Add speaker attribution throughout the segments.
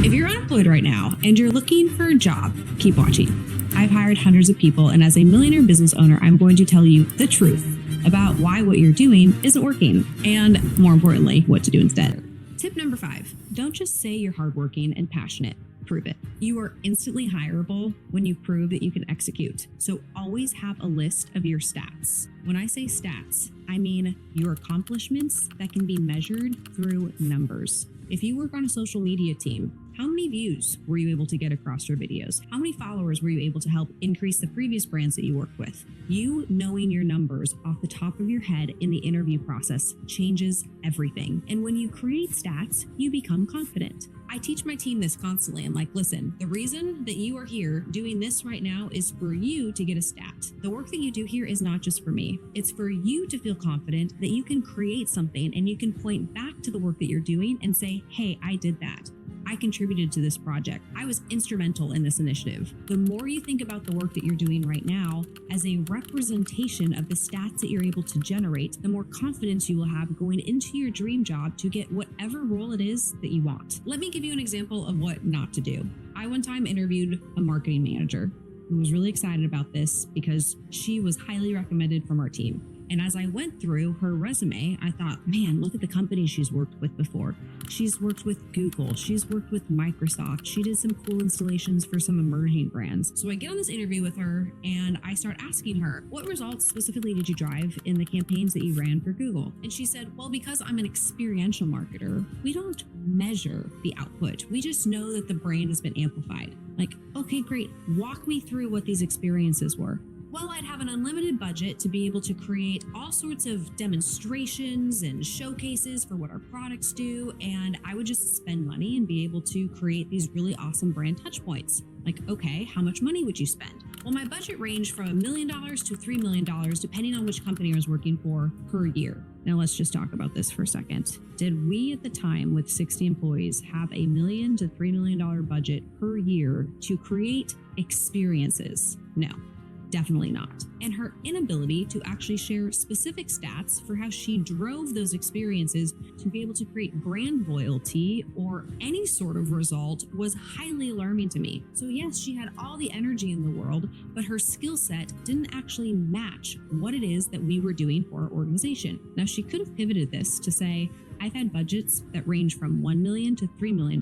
Speaker 1: If you're unemployed right now and you're looking for a job, keep watching. I've hired hundreds of people, and as a millionaire business owner, I'm going to tell you the truth about why what you're doing isn't working, and more importantly, what to do instead. Tip number 5, don't just say you're hardworking and passionate. Prove it. You are instantly hireable when you prove that you can execute. So always have a list of your stats. When I say stats, I mean your accomplishments that can be measured through numbers. If you work on a social media team, how many views were you able to get across your videos? How many followers were you able to help increase the previous brands that you worked with? You knowing your numbers off the top of your head in the interview process changes everything. And when you create stats, you become confident. I teach my team this constantly. I'm like, listen, the reason that you are here doing this right now is for you to get a stat. The work that you do here is not just for me. It's for you to feel confident that you can create something and you can point back to the work that you're doing and say, hey, I did that. I contributed to this project. I was instrumental in this initiative. The more you think about the work that you're doing right now as a representation of the stats that you're able to generate, the more confidence you will have going into your dream job to get whatever role it is that you want. Let me give you an example of what not to do. I one time interviewed a marketing manager who was really excited about this because she was highly recommended from our team. And as I went through her resume, I thought, man, look at the companies she's worked with before. She's worked with Google. She's worked with Microsoft. She did some cool installations for some emerging brands. So I get on this interview with her and I start asking her, what results specifically did you drive in the campaigns that you ran for Google? And she said, well, because I'm an experiential marketer, we don't measure the output. We just know that the brand has been amplified. Like, okay, great. Walk me through what these experiences were. Well, I'd have an unlimited budget to be able to create all sorts of demonstrations and showcases for what our products do, and I would just spend money and be able to create these really awesome brand touch points. Like, okay, how much money would you spend? Well, my budget ranged from $1 million to $3 million, depending on which company I was working for per year. Now let's just talk about this for a second. Did we at the time with 60 employees have $1 million to $3 million budget per year to create experiences? No. Definitely not. And her inability to actually share specific stats for how she drove those experiences to be able to create brand loyalty or any sort of result was highly alarming to me. So yes, she had all the energy in the world, but her skill set didn't actually match what it is that we were doing for our organization. Now she could have pivoted this to say, I've had budgets that range from $1 million to $3 million.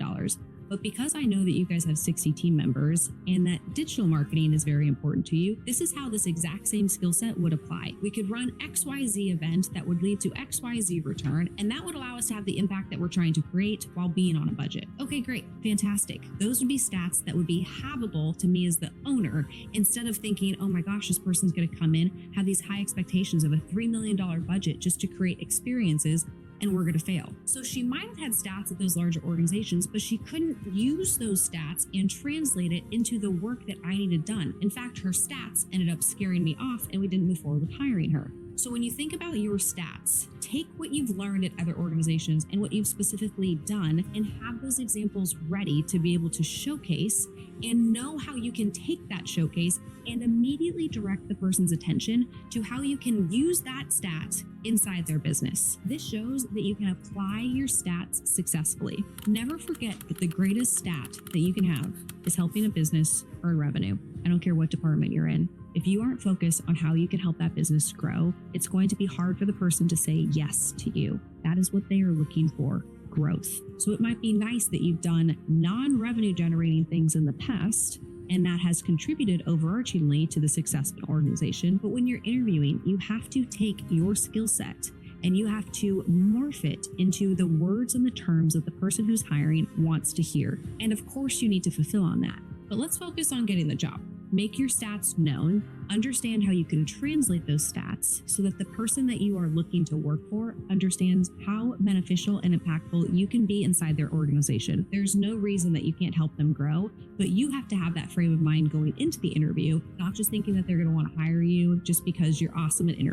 Speaker 1: But because I know that you guys have 60 team members and that digital marketing is very important to you, this is how this exact same skill set would apply. We could run XYZ event that would lead to XYZ return, and that would allow us to have the impact that we're trying to create while being on a budget. Okay, great, fantastic. Those would be stats that would be havable to me as the owner, instead of thinking, oh my gosh, this person's gonna come in, have these high expectations of a $3 million budget just to create experiences, and we're going to fail. So she might have had stats at those larger organizations, but she couldn't use those stats and translate it into the work that I needed done. In fact, her stats ended up scaring me off and we didn't move forward with hiring her. So when you think about your stats, take what you've learned at other organizations and what you've specifically done and have those examples ready to be able to showcase and know how you can take that showcase and immediately direct the person's attention to how you can use that stat inside their business. This shows that you can apply your stats successfully. Never forget that the greatest stat that you can have is helping a business earn revenue. I don't care what department you're in. If you aren't focused on how you can help that business grow, it's going to be hard for the person to say yes to you. That is what they are looking for. Growth. So it might be nice that you've done non-revenue generating things in the past, and that has contributed overarchingly to the success of an organization. But when you're interviewing, you have to take your skill set and you have to morph it into the words and the terms that the person who's hiring wants to hear. And of course, you need to fulfill on that. But let's focus on getting the job. Make your stats known, understand how you can translate those stats so that the person that you are looking to work for understands how beneficial and impactful you can be inside their organization. There's no reason that you can't help them grow, but you have to have that frame of mind going into the interview, not just thinking that they're going to want to hire you just because you're awesome at interviewing.